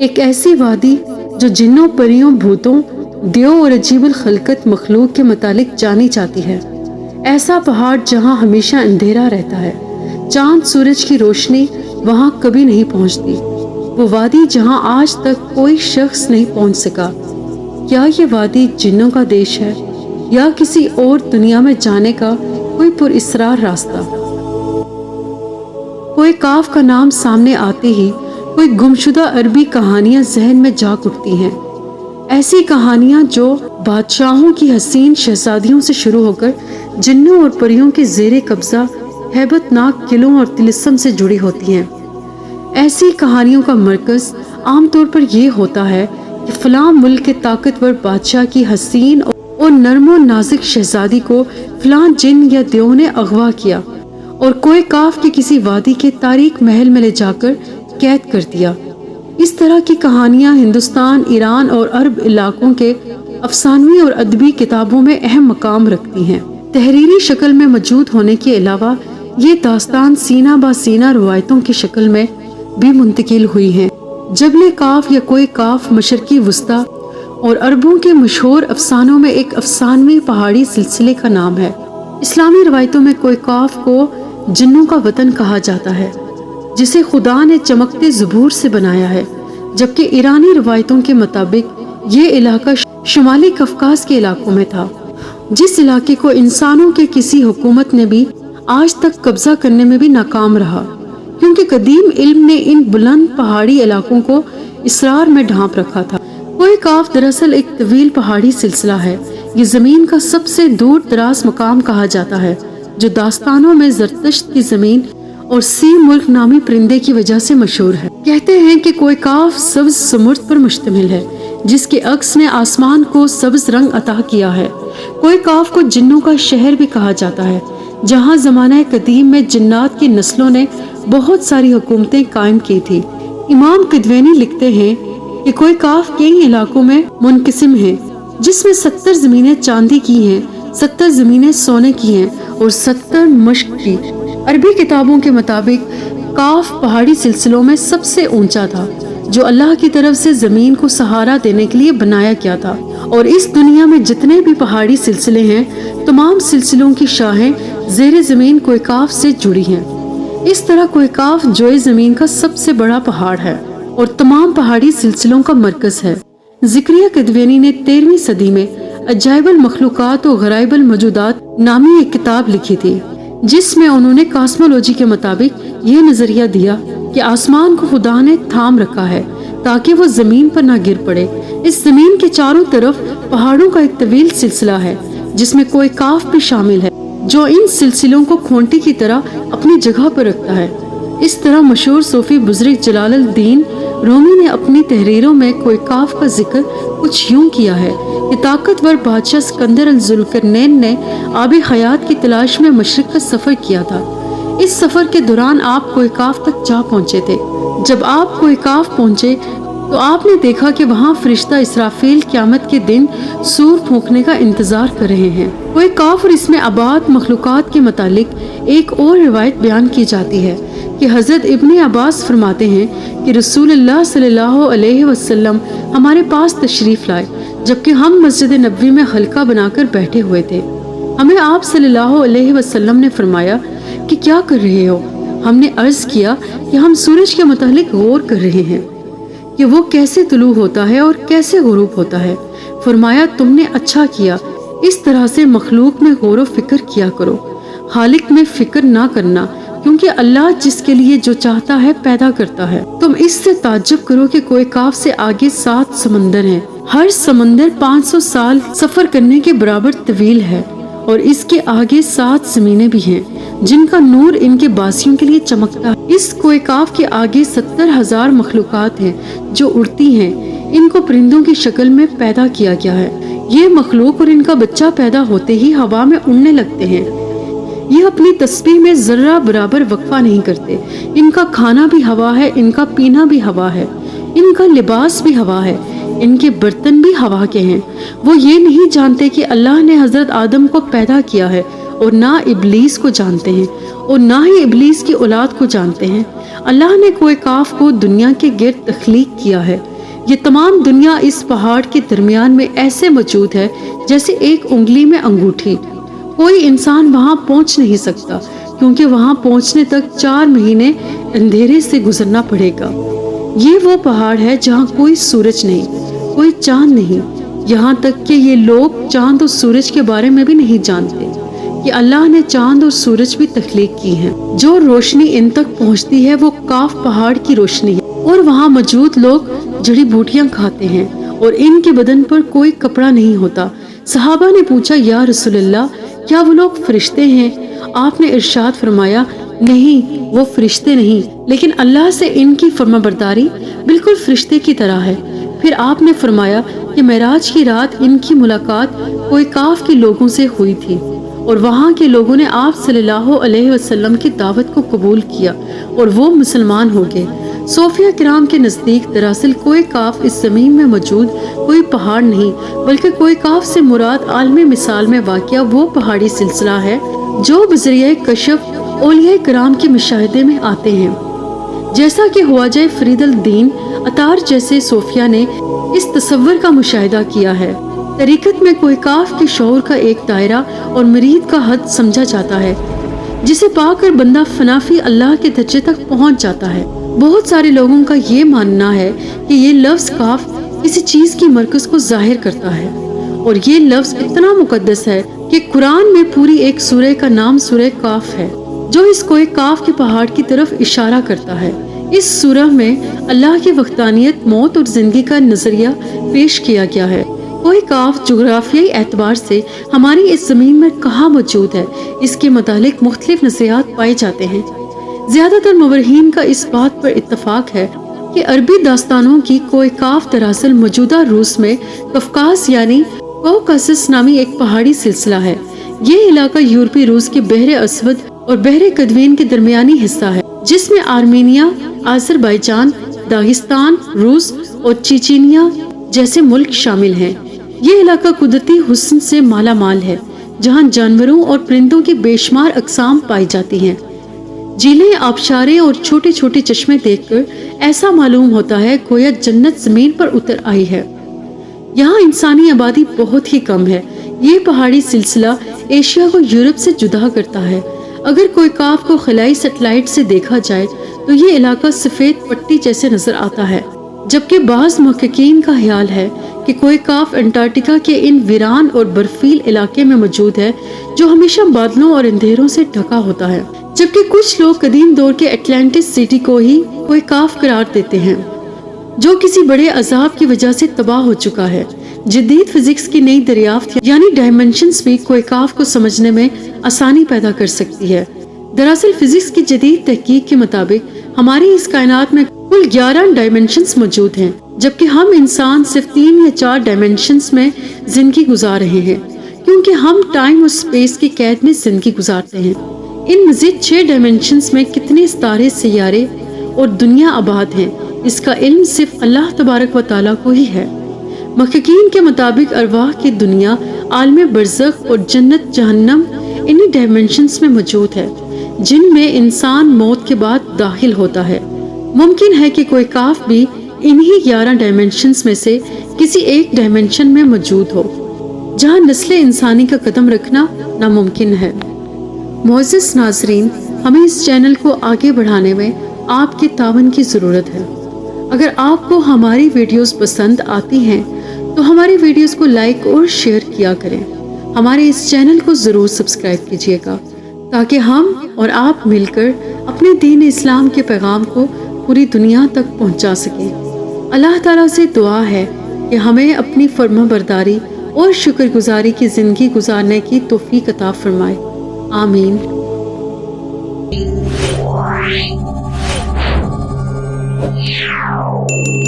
ایک ایسی وادی جو جنوں، پریوں، بھوتوں، دیو اور عجیب الخلقت مخلوق کے متعلق جانی جاتی ہے۔ ایسا پہاڑ جہاں ہمیشہ اندھیرا رہتا ہے، چاند سورج کی روشنی وہاں کبھی نہیں پہنچتی، وہ وادی جہاں آج تک کوئی شخص نہیں پہنچ سکا۔ کیا یہ وادی جنوں کا دیش ہے یا کسی اور دنیا میں جانے کا کوئی پراسرار راستہ؟ کوئی کاف کا نام سامنے آتے ہی کوئی گمشدہ عربی کہانیاں ذہن میں جاگ اٹھتی ہیں، ایسی کہانیاں جو بادشاہوں کی حسین شہزادیوں سے شروع ہو کر جنوں اور پریوں کے زیر قبضہ ہیبت ناک قلعوں اور طلسم سے جڑی ہوتی ہیں۔ ایسی کہانیوں کا مرکز عام طور پر یہ ہوتا ہے کہ فلاں ملک کے طاقتور بادشاہ کی حسین اور نرم و نازک شہزادی کو فلاں جن یا دیو نے اغوا کیا اور کوئی کاف کے کسی وادی کے تاریک محل میں لے جا کر قید کر دیا۔ اس طرح کی کہانیاں ہندوستان، ایران اور عرب علاقوں کے افسانوی اور ادبی کتابوں میں اہم مقام رکھتی ہیں۔ تحریری شکل میں موجود ہونے کے علاوہ یہ داستان سینہ با سینہ روایتوں کی شکل میں بھی منتقل ہوئی ہیں۔ جبل کاف یا کوئی کاف مشرقی وسطی اور عربوں کے مشہور افسانوں میں ایک افسانوی پہاڑی سلسلے کا نام ہے۔ اسلامی روایتوں میں کوئی کاف کو جنوں کا وطن کہا جاتا ہے جسے خدا نے چمکتے زبور سے بنایا ہے، جبکہ ایرانی روایتوں کے مطابق یہ علاقہ شمالی کفکاز کے علاقوں میں تھا، جس علاقے کو انسانوں کے کسی حکومت نے بھی آج تک قبضہ کرنے میں بھی ناکام رہا، کیونکہ قدیم علم نے ان بلند پہاڑی علاقوں کو اسرار میں ڈھانپ رکھا تھا۔ کوئی کاف دراصل ایک طویل پہاڑی سلسلہ ہے۔ یہ زمین کا سب سے دور دراز مقام کہا جاتا ہے، جو داستانوں میں زرتشت کی زمین اور سی ملک نامی پرندے کی وجہ سے مشہور ہے۔ کہتے ہیں کہ کوئی کاف سبز سمرد پر مشتمل ہے، جس کے عکس نے آسمان کو سبز رنگ عطا کیا ہے۔ کوئی کاف کو جنوں کا شہر بھی کہا جاتا ہے، جہاں زمانہ قدیم میں جنات کی نسلوں نے بہت ساری حکومتیں قائم کی تھی۔ امام قدوینی لکھتے ہیں کہ کوئی کاف کئی علاقوں میں منقسم ہے، جس میں 70 زمینیں چاندی کی ہیں، 70 زمینیں سونے کی ہیں اور 70 مشق کی۔ عربی کتابوں کے مطابق کاف پہاڑی سلسلوں میں سب سے اونچا تھا، جو اللہ کی طرف سے زمین کو سہارا دینے کے لیے بنایا گیا تھا، اور اس دنیا میں جتنے بھی پہاڑی سلسلے ہیں، تمام سلسلوں کی شاخیں زیر زمین کوئی کاف سے جڑی ہیں۔ اس طرح کوئی کاف جوئے زمین کا سب سے بڑا پہاڑ ہے اور تمام پہاڑی سلسلوں کا مرکز ہے۔ زکریا قدوینی نے 13ویں صدی میں عجائب المخلوقات و غرائب الموجودات نامی ایک کتاب لکھی تھی، جس میں انہوں نے کاسمولوجی کے مطابق یہ نظریہ دیا کہ آسمان کو خدا نے تھام رکھا ہے تاکہ وہ زمین پر نہ گر پڑے۔ اس زمین کے چاروں طرف پہاڑوں کا ایک طویل سلسلہ ہے، جس میں کوئی کاف بھی شامل ہے، جو ان سلسلوں کو کھونٹی کی طرح اپنی جگہ پر رکھتا ہے۔ اس طرح مشہور صوفی بزرگ جلال الدین رومی نے اپنی تحریروں میں کوئی کاف کا ذکر کچھ یوں کیا ہے کہ طاقتور بادشاہ اسکندر ذوالقرنین نے آب حیات کی تلاش میں مشرق کا سفر کیا تھا۔ اس سفر کے دوران آپ کوئی کاف تک جا پہنچے تھے۔ جب آپ کوئی کاف پہنچے تو آپ نے دیکھا کہ وہاں فرشتہ اسرافیل قیامت کے دن سور پھونکنے کا انتظار کر رہے ہیں۔ کوئی کاف اور اس میں آباد مخلوقات کے متعلق ایک اور روایت بیان کی جاتی ہے کہ حضرت ابن عباس فرماتے ہیں کہ رسول اللہ صلی اللہ علیہ وسلم ہمارے پاس تشریف لائے جبکہ ہم مسجد نبوی میں حلقہ بنا کر بیٹھے ہوئے تھے۔ ہمیں آپ صلی اللہ علیہ وسلم نے فرمایا کہ کیا کر رہے ہو؟ ہم نے عرض کیا کہ ہم سورج کے متعلق غور کر رہے ہیں کہ وہ کیسے طلوع ہوتا ہے اور کیسے غروب ہوتا ہے۔ فرمایا تم نے اچھا کیا، اس طرح سے مخلوق میں غور و فکر کیا کرو، خالق میں فکر نہ کرنا، کیونکہ اللہ جس کے لیے جو چاہتا ہے پیدا کرتا ہے۔ تم اس سے تعجب کرو کہ کوئی کاف سے آگے 7 سمندر ہیں، ہر سمندر 500 سال سفر کرنے کے برابر طویل ہے، اور اس کے آگے 7 زمینیں بھی ہیں جن کا نور ان کے باسیوں کے لیے چمکتا ہے۔ اس کوئی کاف کے آگے 70,000 مخلوقات ہیں جو اڑتی ہیں، ان کو پرندوں کی شکل میں پیدا کیا گیا ہے۔ یہ مخلوق اور ان کا بچہ پیدا ہوتے ہی ہوا میں اڑنے لگتے ہیں۔ یہ اپنی تسبیح میں ذرہ برابر وقفہ نہیں کرتے۔ ان کا کھانا بھی ہوا ہے، ان کا پینا بھی ہوا ہے، ان کا لباس بھی ہوا ہے، ان کے برتن بھی ہوا کے ہیں۔ وہ یہ نہیں جانتے کہ اللہ نے حضرت آدم کو پیدا کیا ہے اور نہ ابلیس کو جانتے ہیں اور نہ ہی ابلیس کی اولاد کو جانتے ہیں۔ اللہ نے کوہ کاف کو دنیا کے گرد تخلیق کیا ہے۔ یہ تمام دنیا اس پہاڑ کے درمیان میں ایسے موجود ہے جیسے ایک انگلی میں انگوٹھی۔ کوئی انسان وہاں پہنچ نہیں سکتا کیونکہ وہاں پہنچنے تک 4 مہینے اندھیرے سے گزرنا پڑے گا۔ یہ وہ پہاڑ ہے جہاں کوئی سورج نہیں، کوئی چاند نہیں، یہاں تک کہ یہ لوگ چاند اور سورج کے بارے میں بھی نہیں جانتے کہ اللہ نے چاند اور سورج بھی تخلیق کی ہیں۔ جو روشنی ان تک پہنچتی ہے وہ کاف پہاڑ کی روشنی ہے، اور وہاں موجود لوگ جڑی بوٹیاں کھاتے ہیں اور ان کے بدن پر کوئی کپڑا نہیں ہوتا۔ صحابہ نے پوچھا، یا رسول اللہ، کیا وہ لوگ فرشتے ہیں؟ آپ نے ارشاد فرمایا، نہیں، وہ فرشتے نہیں، لیکن اللہ سے ان کی فرمانبرداری بالکل فرشتے کی طرح ہے۔ پھر آپ نے فرمایا کہ معراج کی رات ان کی ملاقات کوہ کاف کے لوگوں سے ہوئی تھی، اور وہاں کے لوگوں نے آپ صلی اللہ علیہ وسلم کی دعوت کو قبول کیا اور وہ مسلمان ہو گئے۔ صوفیہ کرام کے نزدیک دراصل کوہ کاف اس زمین میں موجود کوئی پہاڑ نہیں، بلکہ کوہ کاف سے مراد عالم مثال میں واقع وہ پہاڑی سلسلہ ہے جو بذریعہ کشف اولیاء کرام کے مشاہدے میں آتے ہیں، جیسا کہ خواجہ فرید الدین عطار جیسے صوفیہ نے اس تصور کا مشاہدہ کیا ہے۔ طریقت میں کوہ کاف کے شعور کا ایک دائرہ اور مرید کا حد سمجھا جاتا ہے، جسے پا کر بندہ فنافی اللہ کے درجے تک پہنچ جاتا ہے۔ بہت سارے لوگوں کا یہ ماننا ہے کہ یہ لفظ کاف کسی چیز کی مرکز کو ظاہر کرتا ہے، اور یہ لفظ اتنا مقدس ہے کہ قرآن میں پوری ایک سورہ کا نام سورہ کاف ہے، جو اس کوہ کاف کے پہاڑ کی طرف اشارہ کرتا ہے۔ اس سورہ میں اللہ کی وحدانیت، موت اور زندگی کا نظریہ پیش کیا گیا ہے۔ کوہ کاف جغرافیائی اعتبار سے ہماری اس زمین میں کہاں موجود ہے، اس کے متعلق مختلف نظریات پائے جاتے ہیں۔ زیادہ تر مورخین کا اس بات پر اتفاق ہے کہ عربی داستانوں کی کوہ کاف دراصل موجودہ روس میں قفقاز یعنی کوکاسس نامی ایک پہاڑی سلسلہ ہے۔ یہ علاقہ یورپی روس کے بحر اسود اور بحر قزوین کے درمیانی حصہ ہے، جس میں آرمینیا، آذربائیجان، داغستان، روس اور چیچینیا جیسے ملک شامل ہیں۔ یہ علاقہ قدرتی حسن سے مالا مال ہے، جہاں جانوروں اور پرندوں کی بے شمار اقسام پائی جاتی ہیں۔ جھیلیں، آبشاریں اور چھوٹے چھوٹے چشمے دیکھ کر ایسا معلوم ہوتا ہے گویا جنت زمین پر اتر آئی ہے۔ یہاں انسانی آبادی بہت ہی کم ہے۔ یہ پہاڑی سلسلہ ایشیا کو یورپ سے جدا کرتا ہے۔ اگر کوہ کاف کو خلائی سیٹلائٹ سے دیکھا جائے تو یہ علاقہ سفید پٹی جیسے نظر آتا ہے، جبکہ بعض محققین کا خیال ہے کہ کوہ کاف انٹارکٹیکا کے ان ویران اور برفیل علاقے میں موجود ہے جو ہمیشہ بادلوں اور اندھیروں سے ڈھکا ہوتا ہے، جبکہ کچھ لوگ قدیم دور کے اٹلانٹس سٹی کو ہی کوہ کاف قرار دیتے ہیں، جو کسی بڑے عذاب کی وجہ سے تباہ ہو چکا ہے۔ جدید فزکس کی نئی دریافت یعنی ڈائمنشنز بھی کوہ کاف کو سمجھنے میں آسانی پیدا کر سکتی ہے۔ دراصل فزکس کی جدید تحقیق کے مطابق ہماری اس کائنات میں کل 11 ڈائمنشنز موجود ہیں، جبکہ ہم انسان صرف 3 یا 4 ڈائمنشنز میں زندگی گزار رہے ہیں، کیونکہ ہم ٹائم اور اسپیس کی قید میں زندگی گزارتے ہیں۔ ان مزید 6 ڈائمنشنز میں کتنے ستارے، سیارے اور دنیا آباد ہیں، اس کا علم صرف اللہ تبارک و تعالیٰ کو ہی ہے۔ محققین کے مطابق ارواح کی دنیا، عالم برزخ اور جنت جہنم انہی ڈائمنشنز میں موجود ہے، جن میں انسان موت کے بعد داخل ہوتا ہے۔ ممکن ہے کہ کوہ کاف بھی انہی 11 ڈائمنشنز میں سے کسی ایک ڈائمنشن میں موجود ہو، جہاں نسل انسانی کا قدم رکھنا ناممکن ہے۔ معزز ناظرین، ہمیں اس چینل کو آگے بڑھانے میں آپ کے تعاون کی ضرورت ہے۔ اگر آپ کو ہماری ویڈیوز پسند آتی ہیں تو ہماری ویڈیوز کو لائک اور شیئر کیا کریں۔ ہمارے اس چینل کو ضرور سبسکرائب کیجیے گا تاکہ ہم اور آپ مل کر اپنے دین اسلام کے پیغام کو پوری دنیا تک پہنچا سکیں۔ اللہ تعالیٰ سے دعا ہے کہ ہمیں اپنی فرما برداری اور شکر گزاری کی زندگی گزارنے کی توفیق عطا فرمائے۔ آمین۔ Yeah.